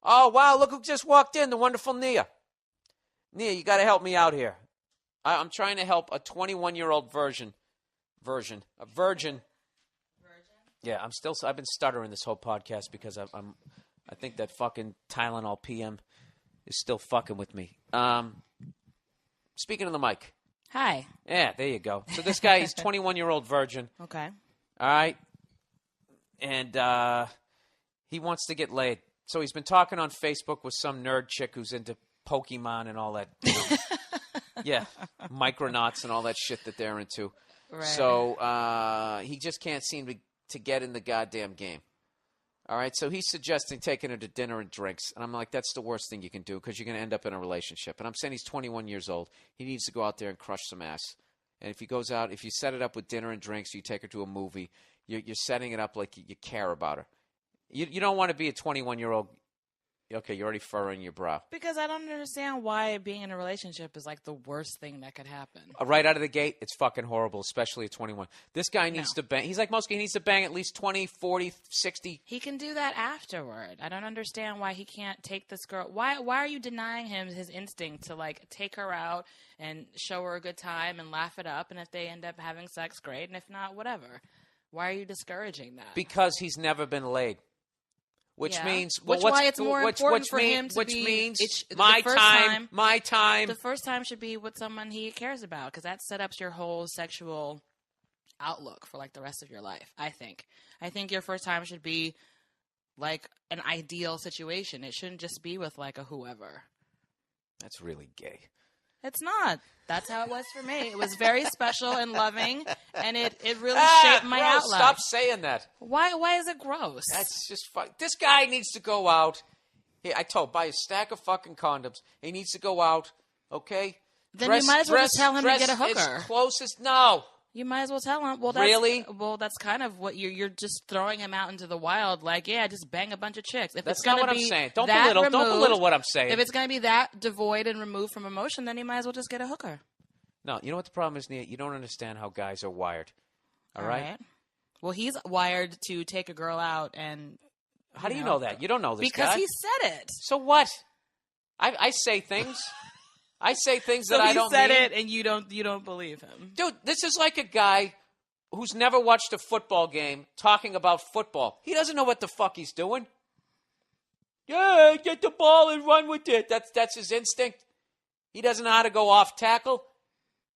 Oh, wow, look who just walked in, the wonderful Nia. Nia, you got to help me out here. I'm trying to help a 21-year-old virgin. A virgin. Yeah, I've been stuttering this whole podcast because I think that fucking Tylenol PM is still fucking with me. Speaking of the mic. Hi. Yeah, there you go. So this guy, he's 21-year-old virgin. Okay. All right. And he wants to get laid. So he's been talking on Facebook with some nerd chick who's into Pokemon and all that. Yeah, Micronauts and all that shit that they're into. Right. So he just can't seem to get in the goddamn game. All right, so he's suggesting taking her to dinner and drinks. And I'm like, that's the worst thing you can do because you're going to end up in a relationship. And I'm saying he's 21 years old. He needs to go out there and crush some ass. And if he goes out, if you set it up with dinner and drinks, you take her to a movie, you're setting it up like you care about her. You don't want to be a 21-year-old. Okay, you're already furrowing your brow. Because I don't understand why being in a relationship is like the worst thing that could happen. Right out of the gate, it's fucking horrible, especially at 21. This guy needs to bang. He's like most guys. He needs to bang at least 20, 40, 60. He can do that afterward. I don't understand why he can't take this girl. Why are you denying him his instinct to like take her out and show her a good time and laugh it up? And if they end up having sex, great. And if not, whatever. Why are you discouraging that? Because he's never been laid. Which means, why it's more important for him to which be. means My time. The first time should be with someone he cares about, because that sets up your whole sexual outlook for like the rest of your life. I think your first time should be like an ideal situation. It shouldn't just be with like a whoever. That's really gay. It's not. That's how it was for me. It was very special and loving, and it really shaped my gross. outlook. Stop saying that. Why is it gross? That's just fun. This guy needs to go out. Buy a stack of fucking condoms. He needs to go out, okay? Then you might as well just tell him to get a hooker. As close as no. You might as well tell him. Well, really? Well, that's kind of what you're just throwing him out into the wild. Like, yeah, just bang a bunch of chicks. If that's it's gonna not what be I'm saying. Don't removed, belittle what I'm saying. If it's going to be that devoid and removed from emotion, then you might as well just get a hooker. No, you know what the problem is, Nia? You don't understand how guys are wired. All right? Well, he's wired to take a girl out and. How do you know that? You don't know this guy. Because he said it. So what? I say things. I say things that I don't mean. So he said it, and you don't believe him. Dude, this is like a guy who's never watched a football game talking about football. He doesn't know what the fuck he's doing. Yeah, get the ball and run with it. That's his instinct. He doesn't know how to go off tackle.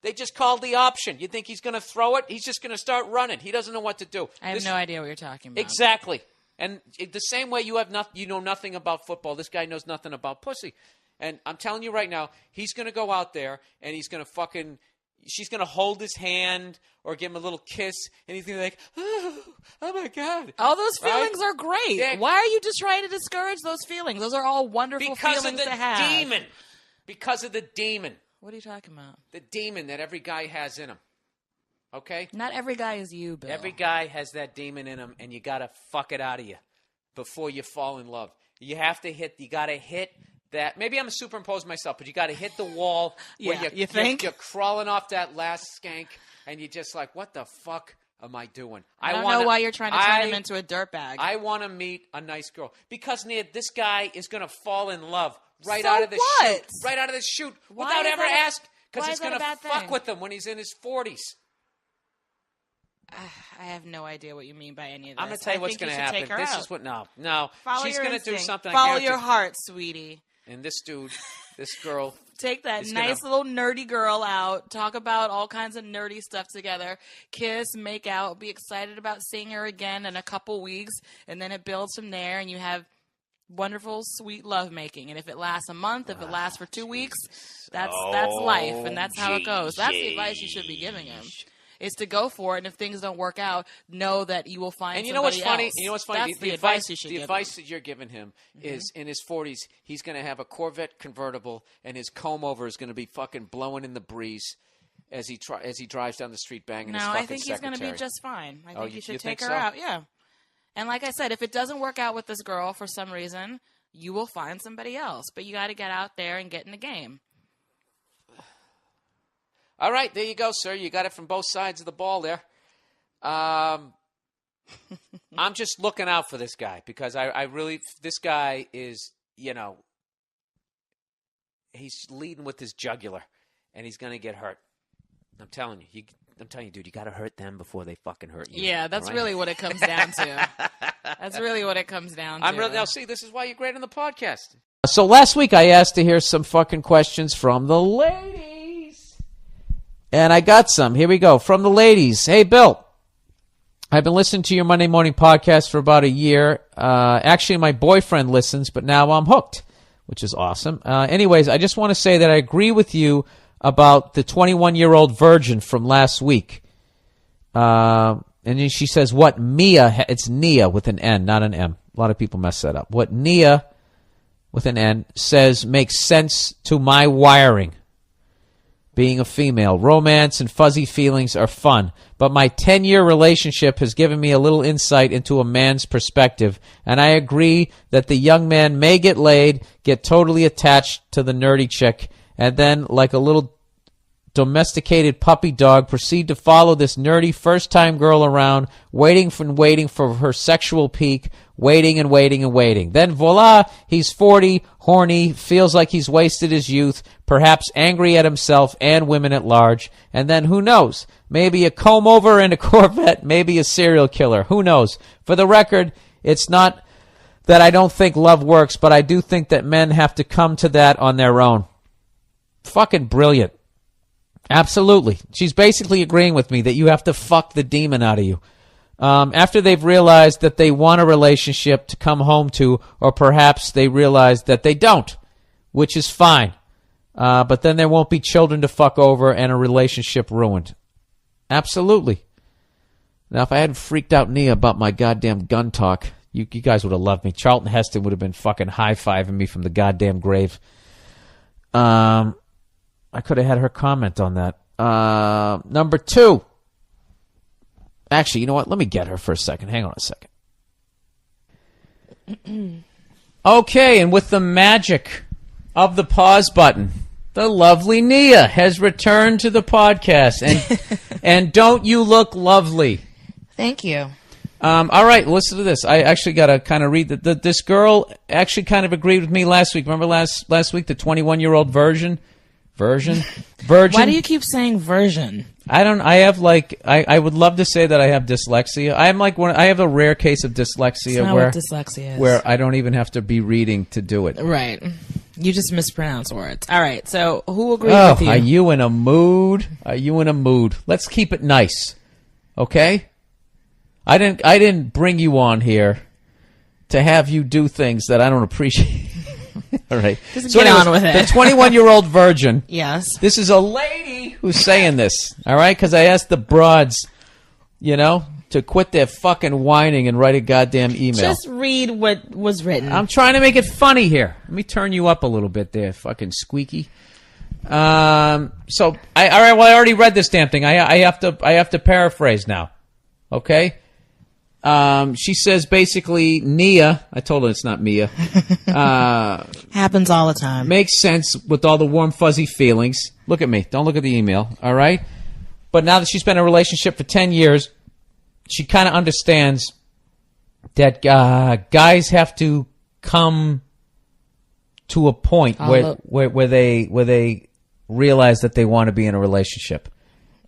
They just called the option. You think he's going to throw it? He's just going to start running. He doesn't know what to do. I have no idea what you're talking about. Exactly. And the same way you know nothing about football, this guy knows nothing about pussy. And I'm telling you right now, he's going to go out there and he's going to she's going to hold his hand or give him a little kiss, and he's going to be like, oh my God. All those feelings are great. Yeah. Why are you just trying to discourage those feelings? Those are all wonderful feelings to have. Because of the demon. What are you talking about? The demon that every guy has in him. Okay? Not every guy is you, Bill. Every guy has that demon in him, and you got to fuck it out of you before you fall in love. You got to hit that. Maybe I'm superimposing myself, but you got to hit the wall where you think? You're crawling off that last skank, and you're just like, what the fuck am I doing? I don't know why you're trying to turn him into a dirtbag. I want to meet a nice girl. Because, Nia, this guy is going to fall in love right so out of the what? chute. Right out of the chute. Why without ever asking. Because he's going to fuck thing? with him when he's in his 40s. I have no idea what you mean by any of this. I'm going to tell you what's going to happen. This is what no. She's going to do something. Follow your heart, sweetie. And this girl. Take that nice little nerdy girl out. Talk about all kinds of nerdy stuff together. Kiss, make out, be excited about seeing her again in a couple weeks. And then it builds from there and you have wonderful, sweet lovemaking. And if it lasts a month, if it lasts for 2 weeks, that's life. And that's how it goes. That's the advice you should be giving him. Is to go for it, and if things don't work out, know that you will find and you know what's funny? else. You know what's funny? That's the advice you should give him. The advice that you're giving him is in his 40s, he's going to have a Corvette convertible, and his comb-over is going to be fucking blowing in the breeze as he drives down the street banging his fucking I think he's going to be just fine. I think you should take her so? out. Yeah. And like I said, if it doesn't work out with this girl for some reason, you will find somebody else. But you got to get out there and get in the game. All right, there you go, sir. You got it from both sides of the ball there. I'm just looking out for this guy because I really – this guy is you know, he's leading with his jugular, and he's going to get hurt. I'm telling you, dude, you got to hurt them before they fucking hurt you. Yeah, that's really what it comes down to. That's really what it comes down to. Now, see, this is why you're great on the podcast. So last week I asked to hear some fucking questions from the ladies. And I got some. Here we go. From the ladies. Hey, Bill. I've been listening to your Monday morning podcast for about a year. Actually, my boyfriend listens, but now I'm hooked, which is awesome. Anyways, I just want to say that I agree with you about the 21-year-old virgin from last week. And then she says, what Mia, it's Nia with an N, not an M. A lot of people mess that up. What Nia with an N says makes sense to my wiring. Being a female, romance and fuzzy feelings are fun, but my 10-year relationship has given me a little insight into a man's perspective, and I agree that the young man may get laid, get totally attached to the nerdy chick, and then, like a little domesticated puppy dog, proceed to follow this nerdy first-time girl around, waiting for her sexual peak, waiting and waiting and waiting. Then, voila, he's 40, horny, feels like he's wasted his youth, perhaps angry at himself and women at large, and then who knows? Maybe a comb-over and a Corvette, maybe a serial killer. Who knows? For the record, it's not that I don't think love works, but I do think that men have to come to that on their own. Fucking brilliant. Absolutely. She's basically agreeing with me that you have to fuck the demon out of you. After they've realized that they want a relationship to come home to, or perhaps they realize that they don't, which is fine. But then there won't be children to fuck over and a relationship ruined. Absolutely. Now, if I hadn't freaked out Nia about my goddamn gun talk, you guys would have loved me. Charlton Heston would have been fucking high-fiving me from the goddamn grave. I could have had her comment on that. Number 2. Actually, you know what? Let me get her for a second. Hang on a second. Okay, and with the magic of the pause button, the lovely Nia has returned to the podcast. And don't you look lovely? Thank you. All right, listen to this. I actually got to kind of read this girl actually kind of agreed with me last week. Remember last week, the 21-year-old virgin? Virgin? Why do you keep saying virgin? I would love to say that I have dyslexia. I have a rare case of dyslexia. That's not what dyslexia is. Where I don't even have to be reading to do it. Right. You just mispronounce words. All right. So who agreed with you? Are you in a mood? Let's keep it nice. Okay? I didn't bring you on here to have you do things that I don't appreciate. All right. Just get on with it. The 21-year-old virgin. Yes. This is a lady who's saying this. All right? Because I asked the broads, to quit their fucking whining and write a goddamn email. Just read what was written. I'm trying to make it funny here. Let me turn you up a little bit there, fucking squeaky. I already read this damn thing. I have to paraphrase now. Okay? She says basically Nia, I told her it's not Mia. Happens all the time. Makes sense with all the warm, fuzzy feelings. Look at me. Don't look at the email. All right? But now that she's been in a relationship for 10 years, she kind of understands that guys have to come to a point where they realize that they want to be in a relationship.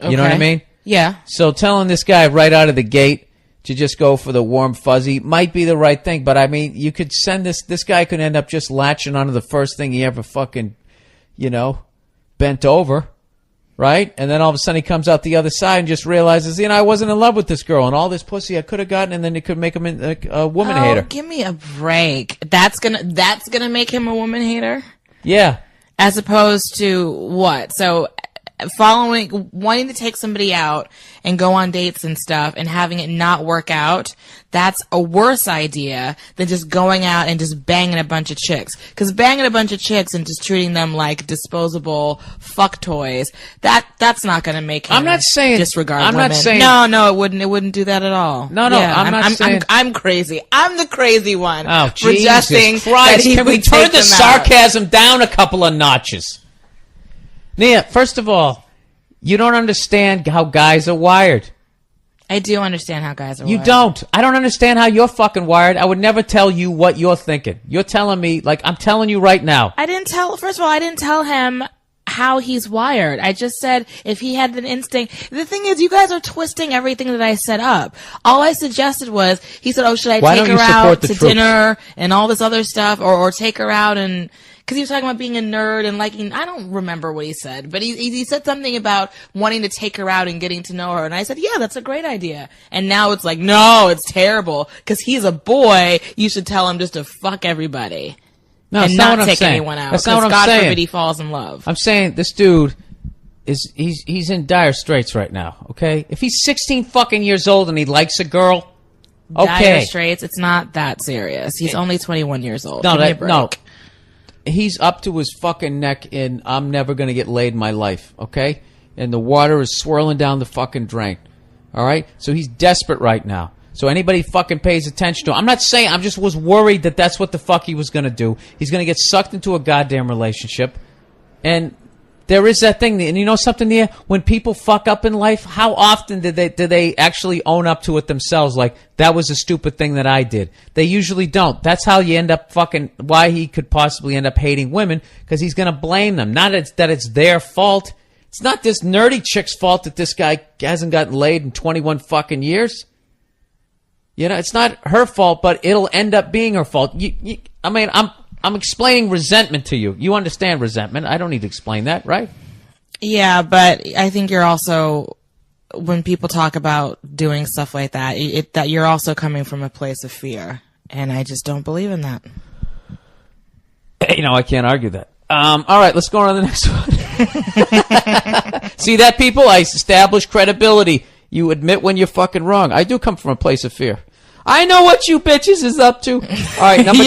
You know what I mean? Yeah. So telling this guy right out of the gate to just go for the warm fuzzy might be the right thing, but I mean, you could send this guy could end up just latching onto the first thing he ever fucking, bent over, right? And then all of a sudden he comes out the other side and just realizes, I wasn't in love with this girl and all this pussy I could have gotten, and then it could make him a woman hater. Give me a break. That's gonna make him a woman hater? Yeah. As opposed to what? So wanting to take somebody out and go on dates and stuff and having it not work out, that's a worse idea than just going out and just banging a bunch of chicks. Because banging a bunch of chicks and just treating them like disposable fuck toys, that's not going to make him disregard women. I'm not saying... No, it wouldn't do that at all. No, I'm not saying... I'm crazy. I'm the crazy one. Oh, Jesus Christ. Can we turn the sarcasm down a couple of notches? Nia, first of all, you don't understand how guys are wired. I do understand how guys are You wired. don't. I don't understand how you're fucking wired. I would never tell you what you're thinking. You're telling me, like, I'm telling you right now. First of all, I didn't tell him how he's wired. I just said if he had an instinct. The thing is, you guys are twisting everything that I set up. All I suggested was, he said, oh, should I Why take don't her you support out the to troops? dinner and all this other stuff, or take her out and... Because he was talking about being a nerd and liking, I don't remember what he said, but he said something about wanting to take her out and getting to know her. And I said, yeah, that's a great idea. And now it's like, no, it's terrible. Because he's a boy, you should tell him just to fuck everybody. No, and that's not not what I'm take saying. anyone out. That's not what I'm God saying. forbid he falls in love. I'm saying this dude he's in dire straits right now, okay? If he's 16 fucking years old and he likes a girl, okay. Dire straits, it's not that serious. He's only 21 years old. Give me a break. No. He's up to his fucking neck in I'm never going to get laid in my life, okay? And the water is swirling down the fucking drain, all right? So he's desperate right now. So anybody fucking pays attention to him. I'm not saying, I just was worried that that's what the fuck he was going to do. He's going to get sucked into a goddamn relationship. And there is that thing, and you know something, Nia? When people fuck up in life, how often do they actually own up to it themselves? Like, that was a stupid thing that I did. They usually don't. That's how you end up fucking, why he could possibly end up hating women, because he's going to blame them. Not that it's their fault. It's not this nerdy chick's fault that this guy hasn't gotten laid in 21 fucking years. You know, it's not her fault, but it'll end up being her fault. I'm explaining resentment to you. You understand resentment. I don't need to explain that, right? Yeah, but I think you're also, when people talk about doing stuff like that, that you're also coming from a place of fear. And I just don't believe in that. You know, I can't argue that. All right, let's go on to the next one. See that, people? I establish credibility. You admit when you're fucking wrong. I do come from a place of fear. I know what you bitches is up to. All right, number